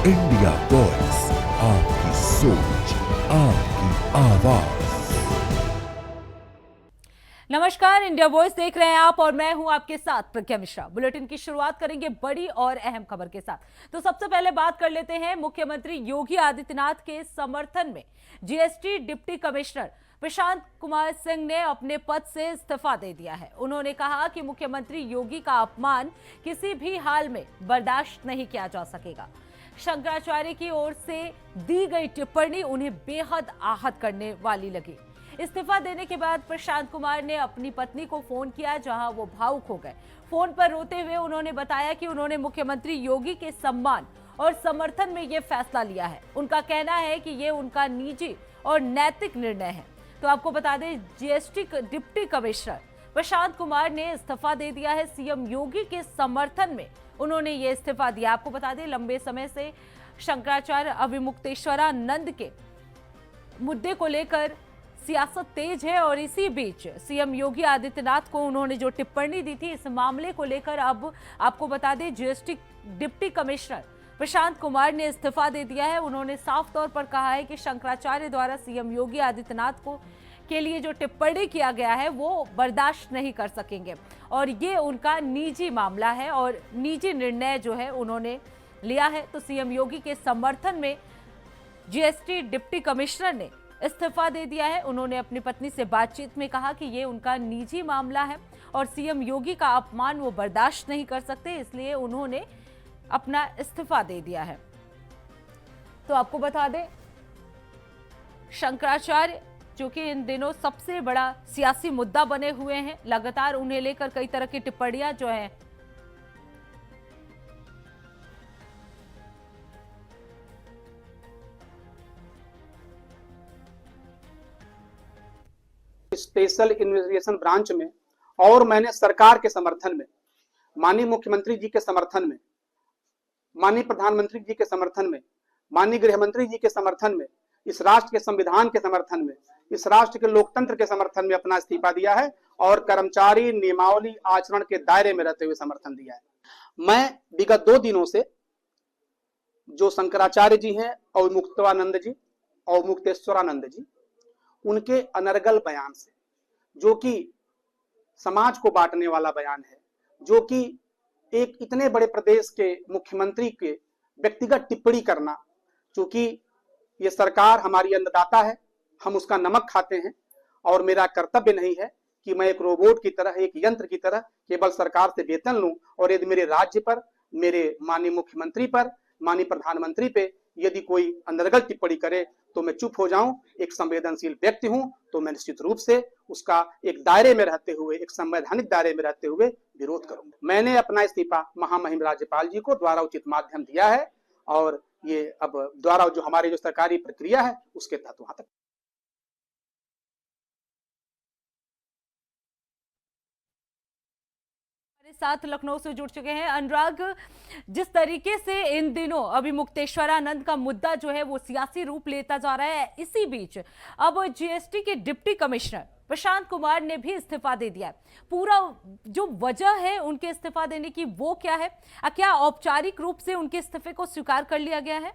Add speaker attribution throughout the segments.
Speaker 1: India voice, आपकी सोच, आपकी आवाज।
Speaker 2: नमस्कार, इंडिया वॉइस देख रहे हैं आप और मैं हूं आपके साथ प्रज्ञा मिश्रा। बुलेटिन की शुरुआत करेंगे बड़ी और अहम खबर के साथ। तो सबसे पहले बात कर लेते हैं मुख्यमंत्री योगी आदित्यनाथ के समर्थन में GST deputy commissioner Prashant Kumar Singh ने अपने पद से इस्तीफा दे दिया है। उन्होंने कहा कि मुख्यमंत्री योगी का अपमान किसी भी हाल में बर्दाश्त नहीं किया जा सकेगा। शंकराचार्य की ओर से दी गई टिप्पणी उन्हें बेहद आहत करने वाली लगी। इस्तीफा देने के बाद प्रशांत कुमार ने अपनी पत्नी को फोन किया, जहां वो भावुक हो गए। फोन पर रोते हुए उन्होंने बताया कि उन्होंने मुख्यमंत्री योगी के सम्मान और समर्थन में ये फैसला लिया है। उनका कहना है कि ये उनका निजी और नैतिक निर्णय है। तो आपको बता दें, GST deputy commissioner Prashant Kumar ने इस्तीफा दे दिया है। सीएम योगी के समर्थन में उन्होंने ये इस्तीफा दिया। आपको बता दें, लंबे समय से शंकराचार्य अविमुक्तेश्वरानंद के मुद्दे को लेकर सियासत तेज है और इसी बीच सीएम योगी आदित्यनाथ को उन्होंने जो टिप्पणी दी थी, इस मामले को लेकर अब आपको बता दें, GST deputy commissioner Prashant Kumar ने इस्तीफा दे दिया है। उन्होंने साफ तौर पर कहा है कि शंकराचार्य द्वारा सीएम योगी आदित्यनाथ को के लिए जो टिप्पणी किया गया है वो बर्दाश्त नहीं कर सकेंगे और ये उनका निजी मामला है और निजी निर्णय जो है उन्होंने लिया है। तो सीएम योगी के समर्थन में जीएसटी डिप्टी कमिश्नर ने इस्तीफा दे दिया है। उन्होंने अपनी पत्नी से बातचीत में कहा कि ये उनका निजी मामला है और सीएम योगी का अपमान वो बर्दाश्त नहीं कर सकते, इसलिए उन्होंने अपना इस्तीफा दे दिया है। तो आपको बता दें, शंकराचार्य जो कि इन दिनों सबसे बड़ा सियासी मुद्दा बने हुए हैं, लगातार उन्हें लेकर कई तरह की टिप्पणियां जो हैं
Speaker 3: स्पेशल इन्वेस्टिगेशन ब्रांच में और मैंने सरकार के समर्थन में, माननीय मुख्यमंत्री जी के समर्थन में, माननीय प्रधानमंत्री जी के समर्थन में, माननीय गृह मंत्री जी के समर्थन में, इस राष्ट्र के संविधान के समर्थन में, इस राष्ट्र के लोकतंत्र के समर्थन में अपना इस्तीफा दिया है और कर्मचारी नियमावली आचरण के दायरे में रहते हुए समर्थन दिया है। मैं विगत 2 दिनों से जो शंकराचार्य जी हैं और मुक्तवानंद जी और मुक्तेश्वरानंद जी, उनके अनर्गल बयान से, जो कि समाज को बांटने वाला बयान है, जो कि एक इतने बड़े प्रदेश के मुख्यमंत्री के व्यक्तिगत टिप्पणी करना, चूंकि ये सरकार हमारी अन्नदाता है, हम उसका नमक खाते हैं और मेरा कर्तव्य नहीं है कि मैं एक रोबोट की तरह, एक यंत्र की तरह केवल सरकार से वेतन लूं और यदि मेरे राज्य पर, मेरे माननीय मुख्यमंत्री पर, माननीय प्रधानमंत्री पे यदि कोई अनर्गल टिप्पणी करे तो मैं चुप हो जाऊं। एक संवेदनशील व्यक्ति हूं तो मैं निश्चित रूप से उसका एक दायरे में रहते हुए, एक संवैधानिक दायरे में रहते हुए विरोध करूंगा। मैंने अपना इस्तीफा महामहिम राज्यपाल जी को द्वारा उचित माध्यम दिया है और ये अब द्वारा जो हमारी जो सरकारी प्रक्रिया है उसके तहत वहां तक।
Speaker 2: साथ लखनऊ से जुड़ चुके हैं अनुराग। जिस तरीके से इन दिनों अभी मुक्तेश्वरानंद का मुद्दा जो है वो सियासी रूप लेता जा रहा है, इसी बीच अब जीएसटी के डिप्टी कमिश्नर प्रशांत कुमार ने भी इस्तीफा दे दिया है। पूरा जो वजह है उनके इस्तीफा देने की वो क्या है? क्या औपचारिक रूप से उनके इस्तीफे को स्वीकार कर लिया गया है?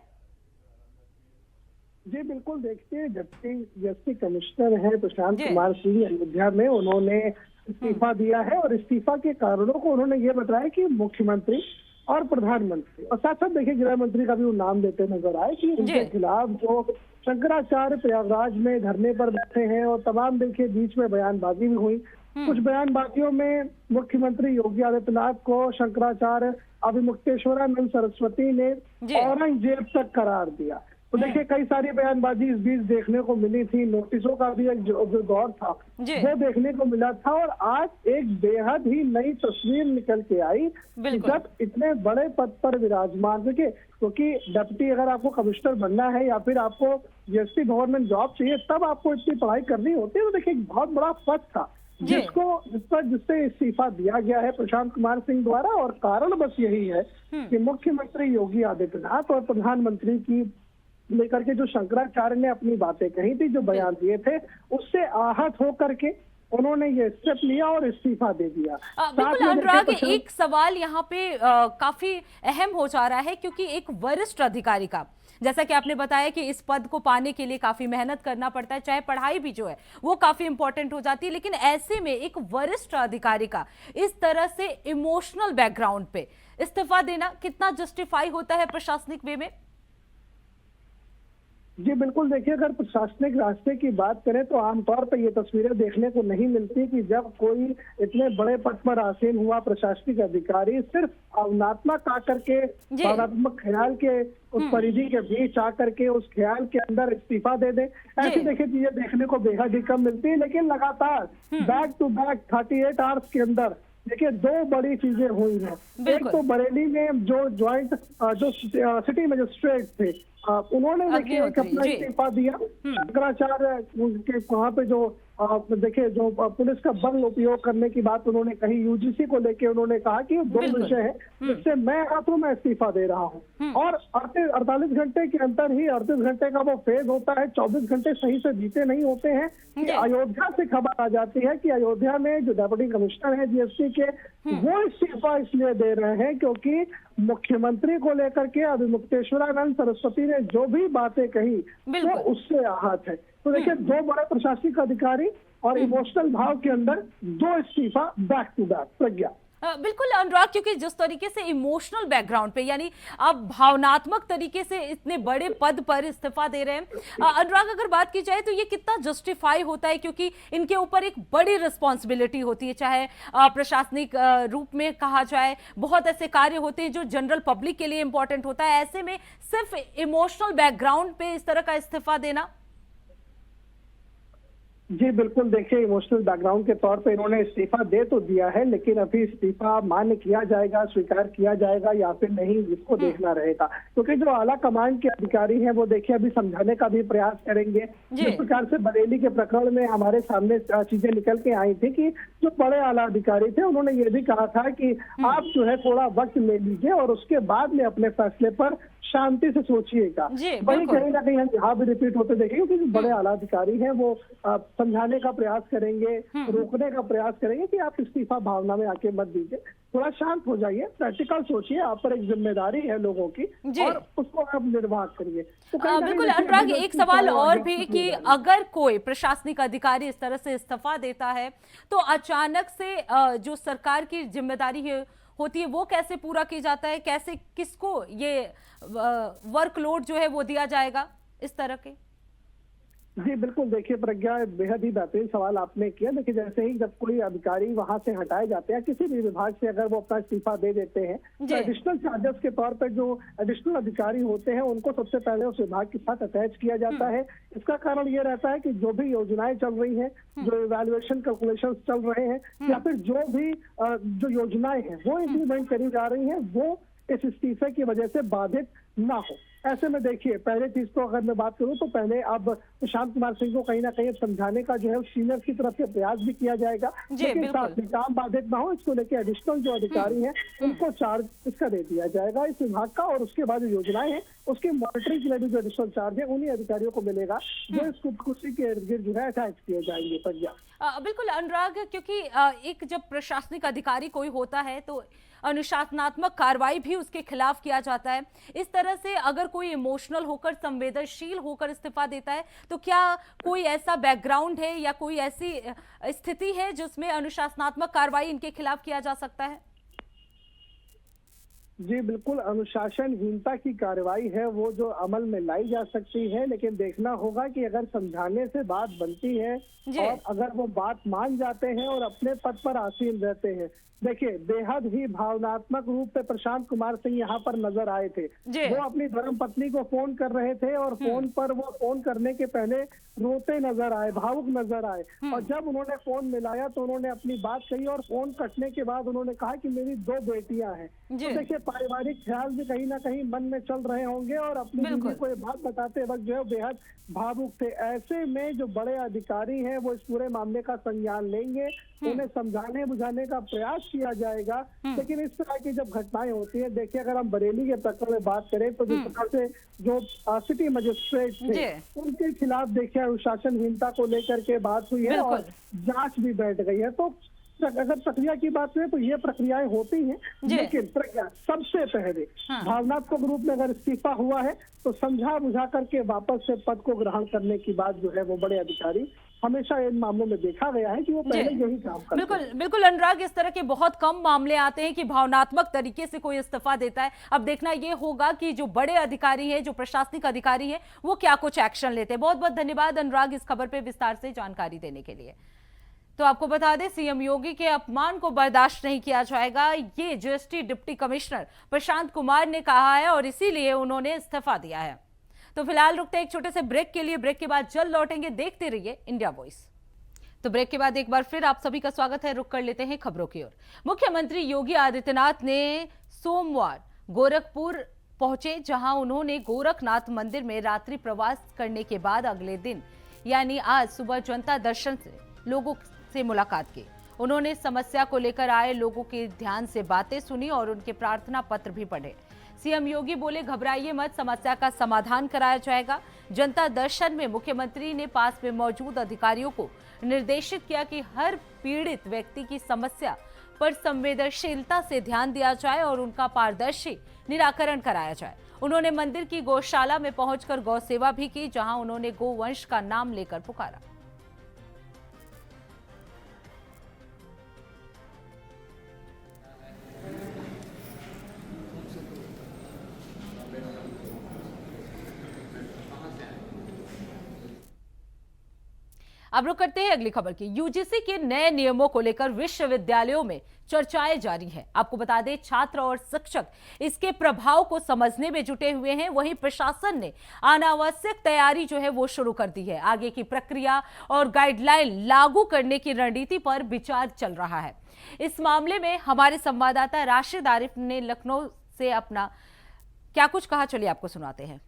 Speaker 4: जी बिल्कुल, देखिए, डिप्टी कमिश्नर है प्रशांत कुमार सिंह अयोध्या में, उन्होंने इस्तीफा दिया है और इस्तीफा के कारणों को उन्होंने ये बताया कि मुख्यमंत्री और प्रधानमंत्री और साथ साथ देखिए गृह मंत्री का भी वो नाम लेते नजर आए कि उनके खिलाफ जो शंकराचार्य प्रयागराज में धरने पर बैठे हैं और तमाम देखिए बीच में बयानबाजी भी हुई। कुछ बयानबाजियों में मुख्यमंत्री योगी आदित्यनाथ को शंकराचार्य अविमुक्तेश्वरानंद सरस्वती ने औरंगजेब तक करार दिया। तो देखिए कई सारी बयानबाजी इस बीच देखने को मिली थी, नोटिसों का भी एक जो दौर था वो देखने को मिला था और आज एक बेहद ही नई तस्वीर निकल के आई जब इतने बड़े पद पर विराजमान, देखिए क्योंकि डिप्टी अगर आपको कमिश्नर बनना है या फिर आपको जीएसटी गवर्नमेंट जॉब चाहिए तब आपको इतनी पढ़ाई करनी होती है। तो देखिए बहुत बड़ा पद था जिससे इस्तीफा दिया गया है प्रशांत कुमार सिंह द्वारा और कारण बस यही है कि मुख्यमंत्री योगी आदित्यनाथ और प्रधानमंत्री की लेकर के जो शंकराचार्य ने अपनी बातें कही थी, जो बयान दिए थे, उससे आहत होकर के उन्होंने ये स्टेप लिया और इस्तीफा दे दिया।
Speaker 2: बिल्कुल अनुराग, एक सवाल यहाँ पे काफी अहम हो जा रहा है, क्योंकि एक वरिष्ठ अधिकारी का, जैसा कि आपने बताया कि इस पद को पाने के लिए काफी मेहनत करना पड़ता है, चाहे पढ़ाई भी जो है वो काफी इंपॉर्टेंट हो जाती है, लेकिन ऐसे में एक वरिष्ठ अधिकारी का इस तरह से इमोशनल बैकग्राउंड पे इस्तीफा देना कितना जस्टिफाई होता है प्रशासनिक वे में?
Speaker 4: जी बिल्कुल, देखिए अगर प्रशासनिक रास्ते की बात करें तो आमतौर पर ये तस्वीरें देखने को नहीं मिलती कि जब कोई इतने बड़े पद पर आसीन हुआ प्रशासनिक अधिकारी सिर्फ भावनात्मक आकर के, भावनात्मक ख्याल के उस परिधि के बीच आकर के उस ख्याल के अंदर इस्तीफा दे दे। ऐसी देखिए चीजें देखने को बेहद ही कम मिलती है, लेकिन लगातार बैक टू बैक 38 आवर्स के अंदर देखिए दो बड़ी चीजें हुई हैं। एक तो बरेली में जो ज्वाइंट जो सिटी मजिस्ट्रेट थे, उन्होंने देखिए एक अपना इस्तीफा दिया। शंकराचार्य के वहाँ पे जो देखिए जो पुलिस का बल उपयोग करने की बात उन्होंने कही, यूजीसी को लेके उन्होंने कहा कि दो विषय है जिससे मैं मैं इस्तीफा दे रहा हूँ। और 48 घंटे के अंदर ही 38 घंटे का वो फेज होता है, 24 घंटे सही से बीते नहीं होते हैं कि अयोध्या से खबर आ जाती है कि अयोध्या में जो डेप्यूटी कमिश्नर है जीएसटी के, वो इस्तीफा इसलिए दे रहे हैं क्योंकि मुख्यमंत्री को लेकर के अभिमुक्तेश्वरानंद सरस्वती ने जो भी बातें कही वो उससे आहत है। तो देखिए दो बड़े प्रशासनिक अधिकारी और इमोशनल भाव के अंदर दो इस्तीफा बैक टू बैक। प्रज्ञा
Speaker 2: बिल्कुल अनुराग, क्योंकि जिस तरीके से इमोशनल बैकग्राउंड पे, यानी आप भावनात्मक तरीके से इतने बड़े पद पर इस्तीफा दे रहे हैं अनुराग, अगर बात की जाए तो ये कितना जस्टिफाई होता है, क्योंकि इनके ऊपर एक बड़ी रिस्पॉन्सिबिलिटी होती है, चाहे प्रशासनिक रूप में कहा जाए, बहुत ऐसे कार्य होते हैं जो जनरल पब्लिक के लिए इंपॉर्टेंट होता है, ऐसे में सिर्फ इमोशनल बैकग्राउंड पे इस तरह का इस्तीफा देना?
Speaker 4: जी बिल्कुल, देखिए इमोशनल बैकग्राउंड के तौर पे इन्होंने इस्तीफा दे तो दिया है, लेकिन अभी इस्तीफा मान्य किया जाएगा, स्वीकार किया जाएगा या फिर नहीं, इसको देखना रहेगा। क्योंकि जो आला कमांड के अधिकारी हैं वो देखिए अभी समझाने का भी प्रयास करेंगे। जिस प्रकार से बरेली के प्रकरण में हमारे सामने चीजें निकल के आई थी कि जो बड़े आला अधिकारी थे उन्होंने ये भी कहा था कि आप जो है थोड़ा वक्त ले लीजिए और उसके बाद में अपने फैसले पर शांति से सोचिएगा। वही कहीं ना कहीं हम यहाँ भी रिपीट होते देखेंगे, क्योंकि बड़े आला अधिकारी हैं वो समझाने का प्रयास करेंगे, रोकने का प्रयास करेंगे कि आप इस्तीफा भावना में आके मत दीजिए, थोड़ा शांत हो जाइए, प्रैक्टिकल सोचिए, आप पर एक जिम्मेदारी है लोगों की और उसको आप निर्वाह करिए। तो
Speaker 2: बिल्कुल अनुराग, एक सवाल और भी कि अगर कोई प्रशासनिक अधिकारी इस तरह से इस्तीफा देता है तो अचानक से जो सरकार की जिम्मेदारी होती है वो कैसे पूरा किया जाता है, कैसे किसको ये वर्कलोड जो है वो दिया जाएगा इस तरह के?
Speaker 4: जी बिल्कुल, देखिए प्रज्ञा बेहद ही बेहतरीन सवाल आपने किया। देखिए जैसे ही जब कोई अधिकारी वहां से हटाए जाते हैं किसी भी विभाग से, अगर वो अपना इस्तीफा दे देते हैं तो एडिशनल चार्जेस के तौर पर जो एडिशनल अधिकारी होते हैं उनको सबसे पहले उस विभाग के साथ अटैच किया जाता है। इसका कारण ये रहता है कि जो भी योजनाएं चल रही हैं, जो इवैल्यूएशन कैलकुलेशन चल रहे हैं या फिर जो भी जो योजनाएं हैं वो इम्प्लीमेंट करी जा रही हैं, वो इस इस्तीफे की वजह से बाधित ना हो। ऐसे में देखिए पहले चीज तो अगर मैं बात करूं तो पहले अब प्रशांत कुमार सिंह को कहीं ना कहीं समझाने का जो है सीनियर की तरफ से प्रयास भी किया जाएगा, लेकिन साथ में काम बाधित ना हो इसको लेकर एडिशनल जो अधिकारी हैं उनको चार्ज इसका दे दिया जाएगा इस विभाग का, और उसके बाद जो योजनाएं हैं उसकी मॉनिटरिंग के लिए भी जो एडिशनल चार्ज है उन्हीं अधिकारियों को मिलेगा जो इस कुर्सी के इर्द गिर्द जो है अटैच किए जाएंगे। प्रज्ञा
Speaker 2: बिल्कुल अनुराग, क्योंकि एक जब प्रशासनिक अधिकारी कोई होता है तो अनुशासनात्मक कार्रवाई भी उसके खिलाफ किया जाता है। इस तरह से अगर कोई इमोशनल होकर, संवेदनशील होकर इस्तीफा देता है तो क्या कोई ऐसा बैकग्राउंड है या कोई ऐसी स्थिति है जिसमें अनुशासनात्मक कार्रवाई इनके खिलाफ किया जा सकता है?
Speaker 4: जी बिल्कुल, अनुशासनहीनता की कार्रवाई है वो जो अमल में लाई जा सकती है, लेकिन देखना होगा कि अगर समझाने से बात बनती है और अगर वो बात मान जाते हैं और अपने पद पर आसीन रहते हैं। देखिए बेहद ही भावनात्मक रूप से प्रशांत कुमार सिंह यहाँ पर नजर आए थे। वो अपनी धर्मपत्नी को फोन कर रहे थे और फोन पर वो फोन करने के पहले रोते नजर आए, भावुक नजर आए, और जब उन्होंने फोन मिलाया तो उन्होंने अपनी बात कही और फोन कटने के बाद उन्होंने कहा कि मेरी 2 बेटियां हैं। तो देखिए पारिवारिक ख्याल भी कहीं ना कहीं मन में चल रहे होंगे और अपनी बीवी को ये बात बताते वक्त जो है बेहद भावुक थे। ऐसे में जो बड़े अधिकारी हैं वो इस पूरे मामले का संज्ञान लेंगे, उन्हें समझाने बुझाने का प्रयास किया जाएगा। लेकिन इस तरह की जब घटनाएं होती है, देखिए अगर हम बरेली के प्रकरण में बात करें तो जिस प्रकार से जो सिटी मजिस्ट्रेट थे उनके खिलाफ देखिए अनुशासनहीनता को लेकर के बात हुई है और जांच भी बैठ गई है। तो अगर प्रक्रिया की बात करें तो ये प्रक्रियाएं होती हैं, लेकिन प्रक्रिया सबसे पहले भावनात्मक रूप में अगर इस्तीफा हुआ है तो समझा बुझा करके वापस से पद को ग्रहण करने की बात जो है वो बड़े अधिकारी हमेशा इन मामलों में देखा गया है कि वो पहले यही काम करते हैं।
Speaker 2: बिल्कुल बिल्कुल अनुराग, इस तरह के बहुत कम मामले आते हैं कि भावनात्मक तरीके से कोई इस्तीफा देता है। अब देखना ये होगा कि जो बड़े अधिकारी हैं, जो प्रशासनिक अधिकारी हैं, वो क्या कुछ एक्शन लेते हैं। बहुत बहुत धन्यवाद अनुराग इस खबर पे विस्तार से जानकारी देने के लिए। तो आपको बता दें, सीएम योगी के अपमान को बर्दाश्त नहीं किया जाएगा, ये GST deputy commissioner Prashant Kumar ने कहा है और इसीलिए उन्होंने इस्तीफा दिया है। तो फिलहाल रुकते हैं एक छोटे से ब्रेक के लिए, ब्रेक के बाद जल्द लौटेंगे। देखते रहिए इंडिया वॉइस। तो ब्रेक के बाद एक बार फिर आप सभी का स्वागत है। रुक कर लेते हैं खबरों की ओर। मुख्यमंत्री योगी आदित्यनाथ ने सोमवार गोरखपुर पहुंचे, जहां उन्होंने गोरखनाथ मंदिर में रात्रि प्रवास करने के बाद अगले दिन यानी आज सुबह जनता दर्शन से लोगों से मुलाकात की। उन्होंने समस्या को लेकर आए लोगों के ध्यान से बातें सुनी और उनके प्रार्थना पत्र भी पढ़े। सीएम योगी बोले, घबराइए मत, समस्या का समाधान कराया जाएगा। जनता दर्शन में मुख्यमंत्री ने पास में मौजूद अधिकारियों को निर्देशित किया कि हर पीड़ित व्यक्ति की समस्या पर संवेदनशीलता से ध्यान दिया जाए और उनका पारदर्शी निराकरण कराया जाए। उन्होंने मंदिर की गौशाला में पहुंचकर गौ सेवा भी की, जहां उन्होंने गोवंश का नाम लेकर पुकारा। अब रुक करते हैं अगली खबर की। यूजीसी के नए नियमों को लेकर विश्वविद्यालयों में चर्चाएं जारी है। आपको बता दें, छात्र और शिक्षक इसके प्रभाव को समझने में जुटे हुए हैं। वहीं प्रशासन ने अनावश्यक तैयारी जो है वो शुरू कर दी है। आगे की प्रक्रिया और गाइडलाइन लागू करने की रणनीति पर विचार चल रहा है। इस मामले में हमारे संवाददाता राशिद आरिफ ने लखनऊ से अपना क्या कुछ कहा, चलिए आपको सुनाते हैं।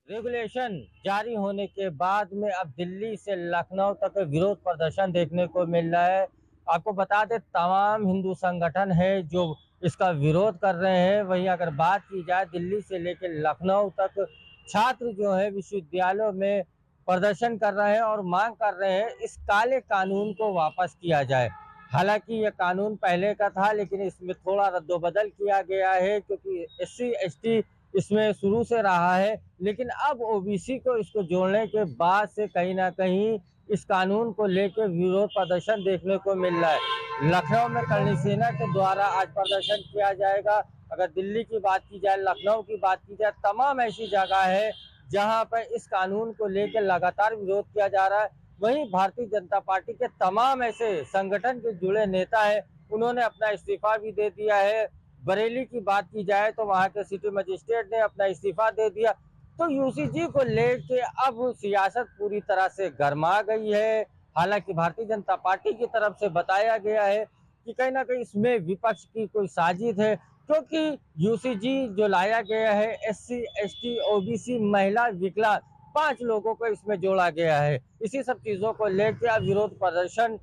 Speaker 5: रेगुलेशन जारी होने के बाद में अब दिल्ली से लखनऊ तक विरोध प्रदर्शन देखने को मिल रहा है। आपको बता दें, तमाम हिंदू संगठन है जो इसका विरोध कर रहे हैं। वहीं अगर बात की जाए दिल्ली से लेकर लखनऊ तक छात्र जो है विश्वविद्यालयों में प्रदर्शन कर रहे हैं और मांग कर रहे हैं इस काले कानून को वापस किया जाए। हालांकि ये कानून पहले का था, लेकिन इसमें थोड़ा रद्दोबदल किया गया है क्योंकि SC ST इसमें शुरू से रहा है, लेकिन अब OBC को इसको जोड़ने के बाद से कहीं ना कहीं इस कानून को लेकर विरोध प्रदर्शन देखने को मिल रहा है। लखनऊ में करणी सेना के द्वारा आज प्रदर्शन किया जाएगा। अगर दिल्ली की बात की जाए, लखनऊ की बात की जाए, तमाम ऐसी जगह है जहां पर इस कानून को लेकर लगातार विरोध किया जा रहा है। वहीं भारतीय जनता पार्टी के तमाम ऐसे संगठन के जुड़े नेता है, उन्होंने अपना इस्तीफा भी दे दिया है। बरेली की बात की जाए तो वहां के सिटी मजिस्ट्रेट ने अपना इस्तीफा दे दिया। तो UCG को लेके अब सियासत पूरी तरह से गर्मा गई है। हालांकि भारतीय जनता पार्टी की तरफ से बताया गया है कि कहीं ना कहीं इसमें विपक्ष की कोई साजिश है, क्योंकि UCG जो लाया गया है SC ST OBC महिला विकलांग 5 लोगों को इसमें जोड़ा गया है। इसी सब चीजों को लेकर अब विरोध प्रदर्शन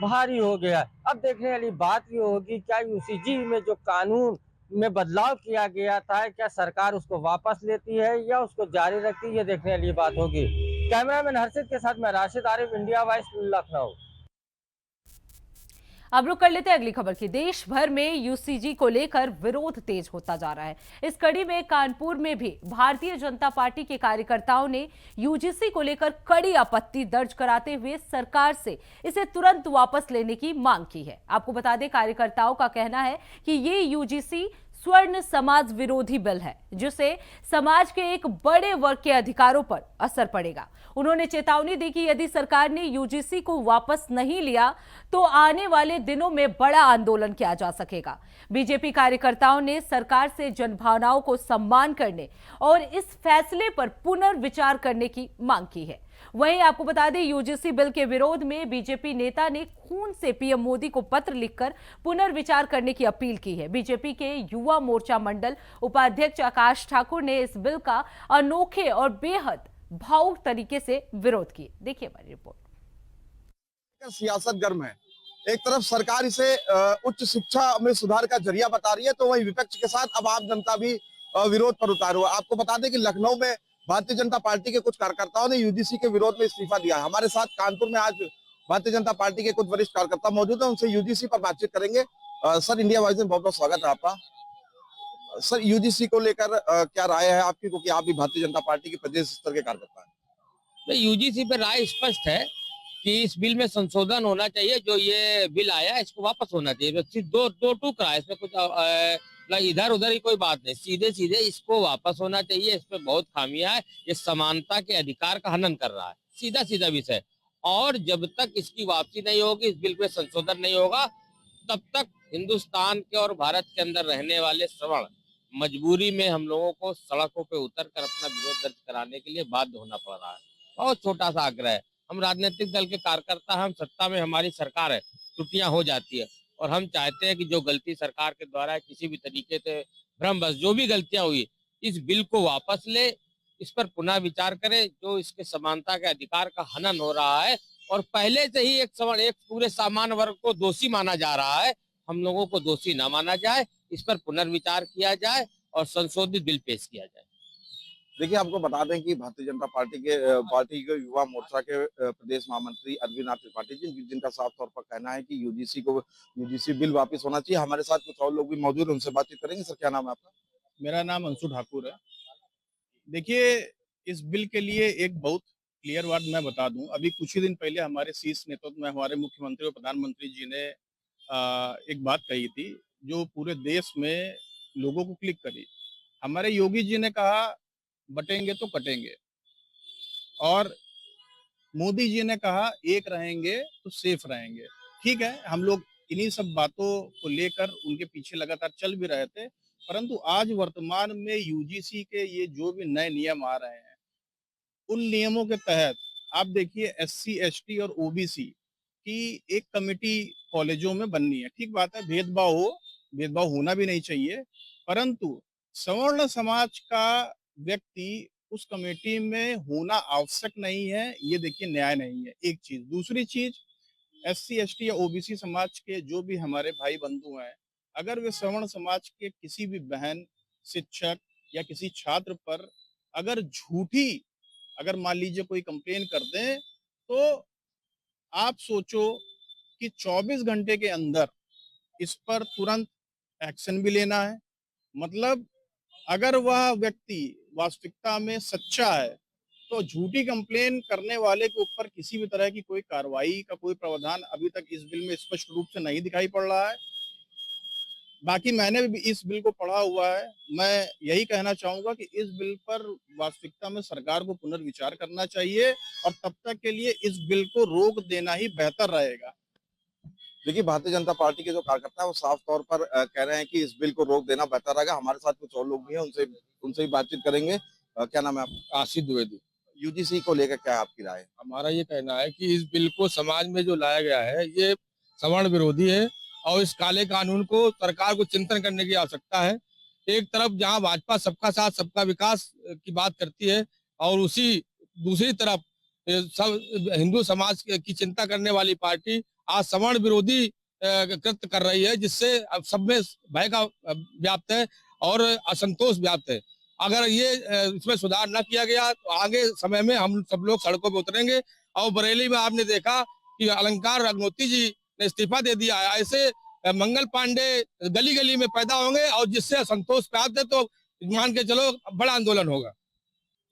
Speaker 5: भारी हो गया। अब देखने वाली बात ये होगी, क्या UCG में जो कानून में बदलाव किया गया था, क्या सरकार उसको वापस लेती है या उसको जारी रखती है, ये देखने वाली बात होगी। कैमरामैन हर्षित के साथ मैं राशिद आरिफ, इंडिया वॉइस, लखनऊ।
Speaker 2: अब रुक कर लेते हैं अगली खबर की। देश भर में UCG को लेकर विरोध तेज होता जा रहा है। इस कड़ी में कानपुर में भी भारतीय जनता पार्टी के कार्यकर्ताओं ने UGC को लेकर कड़ी आपत्ति दर्ज कराते हुए सरकार से इसे तुरंत वापस लेने की मांग की है। आपको बता दें, कार्यकर्ताओं का कहना है कि ये UGC स्वर्ण समाज विरोधी बिल है, जिससे समाज के एक बड़े वर्ग के अधिकारों पर असर पड़ेगा। उन्होंने चेतावनी दी कि यदि सरकार ने UGC को वापस नहीं लिया तो आने वाले दिनों में बड़ा आंदोलन किया जा सकेगा। बीजेपी कार्यकर्ताओं ने सरकार से जनभावनाओं को सम्मान करने और इस फैसले पर पुनर्विचार करने की मांग की है। वहीं आपको बता दें, यूजीसी बिल के विरोध में बीजेपी नेता ने खून से पीएम मोदी को पत्र लिखकर पुनर्विचार करने की अपील की है। बीजेपी के युवा मोर्चा मंडल उपाध्यक्ष आकाश ठाकुर ने इस बिल का अनोखे और बेहद भावुक तरीके से विरोध किया। देखिए हमारी रिपोर्ट।
Speaker 6: सियासत गर्म है। एक तरफ सरकार इसे उच्च शिक्षा में सुधार का जरिया बता रही है, तो वहीं विपक्ष के साथ अब आम जनता भी विरोध पर उतार हुआ। आपको बता दें कि लखनऊ में भारतीय जनता पार्टी के कुछ कार्यकर्ताओं ने यूजीसी के विरोध में इस्तीफा दिया। हमारे साथ कानपुर में आज भारतीय जनता पार्टी के कुछ वरिष्ठ कार्यकर्ता मौजूद हैं, उनसे यूजीसी पर बातचीत करेंगे। सर, इंडिया वॉइस में बहुत बहुत स्वागत है आपका। सर, यूजीसी को लेकर क्या राय है आपकी, क्योंकि आप भी भारतीय जनता पार्टी के प्रदेश स्तर के कार्यकर्ता हैं?
Speaker 5: यूजीसी पर राय स्पष्ट है कि इस बिल में संशोधन होना चाहिए। जो ये बिल आया इसको वापस होना चाहिए। दो टुकड़ा है, इसमें कुछ इधर उधर ही कोई बात नहीं, सीधे सीधे इसको वापस होना चाहिए। इसमें बहुत खामियां है। ये समानता के अधिकार का हनन कर रहा है, सीधा सीधा विषय। और जब तक इसकी वापसी नहीं होगी, इस बिल में संशोधन नहीं होगा, तब तक हिंदुस्तान के और भारत के अंदर रहने वाले श्रवण मजबूरी में हम लोगों को सड़कों पे उतरकर अपना विरोध दर्ज कराने के लिए बाध्य होना पड़ रहा है। बहुत छोटा सा आग्रह है, हम राजनीतिक दल के कार्यकर्ता, हम सत्ता में हमारी सरकार है, त्रुटियां हो जाती है और हम चाहते हैं कि जो गलती सरकार के द्वारा किसी भी तरीके से भ्रमवश जो भी गलतियां हुई, इस बिल को वापस ले, इस पर पुनः विचार करें। जो इसके समानता के अधिकार का हनन हो रहा है और पहले से ही एक पूरे सामान्य वर्ग को दोषी माना जा रहा है, हम लोगों को दोषी न माना जाए, इस पर पुनर्विचार किया जाए और संशोधित बिल पेश किया जाए।
Speaker 6: देखिए, आपको बता दें कि भारतीय जनता पार्टी के युवा मोर्चा के प्रदेश महामंत्री अरविंद नाथ त्रिपाठी जी, जिनका साफ तौर पर कहना है कि यूजीसी बिल वापस होना चाहिए। हमारे साथ कुछ और लोग भी मौजूद हैं, उनसे बातचीत करेंगे। सर, क्या नाम है आपका?
Speaker 7: मेरा नाम अंशु ठाकुर है। देखिए, इस बिल के लिए एक बहुत क्लियर वर्ड मैं बता दूं। अभी कुछ ही दिन पहले हमारे शीर्ष नेतृत्व में हमारे मुख्यमंत्री और प्रधानमंत्री जी ने एक बात कही थी जो पूरे देश में लोगों को क्लिक करी। हमारे योगी जी ने कहा बटेंगे तो कटेंगे, और मोदी जी ने कहा एक रहेंगे तो सेफ रहेंगे। ठीक है, हम लोग इन्हीं सब बातों को लेकर उनके पीछे लगातार चल भी रहे थे, परंतु आज वर्तमान में यूजीसी के ये जो भी नए नियम आ रहे हैं, उन नियमों के तहत आप देखिए SC ST और OBC की एक कमेटी कॉलेजों में बननी है। ठीक बात है, भेदभाव होना भी नहीं चाहिए, परंतु सवर्ण समाज का व्यक्ति उस कमेटी में होना आवश्यक नहीं है। ये देखिए, न्याय नहीं है, एक चीज। दूसरी चीज, SC ST या OBC समाज के जो भी हमारे भाई बंधु हैं, अगर वे सवर्ण समाज के किसी भी बहन, शिक्षक या किसी छात्र पर अगर मान लीजिए कोई कंप्लेन कर दें, तो आप सोचो कि 24 घंटे के अंदर इस पर तुरंत एक्शन भी लेना है। मतलब अगर वह व्यक्ति वास्तविकता में सच्चा है, तो झूठी कंप्लेन करने वाले के ऊपर किसी भी तरह की कोई कार्रवाई का कोई प्रावधान अभी तक इस बिल में स्पष्ट रूप से नहीं दिखाई पड़ रहा है। बाकी मैंने भी इस बिल को पढ़ा हुआ है। मैं यही कहना चाहूंगा कि इस बिल पर वास्तविकता में सरकार को पुनर्विचार करना चाहिए और तब तक के लिए इस बिल को रोक देना ही बेहतर रहेगा।
Speaker 6: देखिए, भारतीय जनता पार्टी के जो कार्यकर्ता है वो साफ तौर पर कह रहे हैं कि इस बिल को रोक देना बेहतर रहेगा। हमारे साथ कुछ और लोग भी हैं, उनसे भी बातचीत करेंगे। क्या नाम है आपका?
Speaker 8: आशीष द्विवेदी।
Speaker 6: यूजीसी को लेकर क्या आपकी राय है?
Speaker 8: हमारा ये कहना है कि इस बिल को समाज में जो लाया गया है ये सवर्ण विरोधी है और इस काले कानून को सरकार को चिंतन करने की आवश्यकता है। एक तरफ जहां भाजपा सबका साथ सबका विकास की बात करती है और उसी दूसरी तरफ सब हिंदू समाज की चिंता करने वाली पार्टी आज सवर्ण विरोधी कृत्य कर रही है, जिससे अब सब में भय का व्याप्त है और असंतोष व्याप्त है। अगर ये इसमें सुधार न किया गया तो आगे समय में हम सब लोग सड़कों पे उतरेंगे। और बरेली में आपने देखा कि अलंकार अग्नोत्री जी ने इस्तीफा दे दिया है। ऐसे मंगल पांडे गली गली में पैदा होंगे और जिससे असंतोष प्राप्त है तो मान के चलो बड़ा आंदोलन होगा।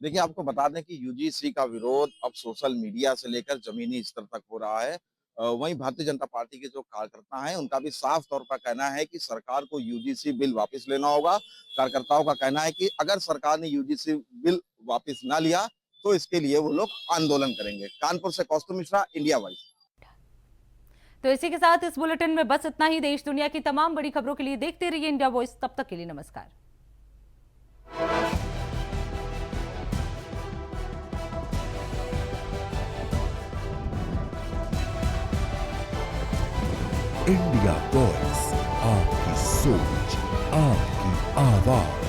Speaker 6: देखिए, आपको बता दें कि यूजीसी का विरोध अब सोशल मीडिया से लेकर जमीनी स्तर तक हो रहा है। वहीं भारतीय जनता पार्टी के जो कार्यकर्ता हैं उनका भी साफ तौर पर कहना है कि सरकार को यूजीसी बिल वापस लेना होगा। कार्यकर्ताओं का कहना है कि अगर सरकार ने यूजीसी बिल वापस ना लिया तो इसके लिए वो लोग आंदोलन करेंगे। कानपुर से कौस्तुभ मिश्रा, इंडिया वॉइस।
Speaker 2: तो इसी के साथ इस बुलेटिन में बस इतना ही। देश दुनिया की तमाम बड़ी खबरों के लिए देखते रहिए इंडिया वॉइस। तब तक के लिए नमस्कार।
Speaker 1: इंडिया वॉइस, आपकी सोच, आपकी आवाज।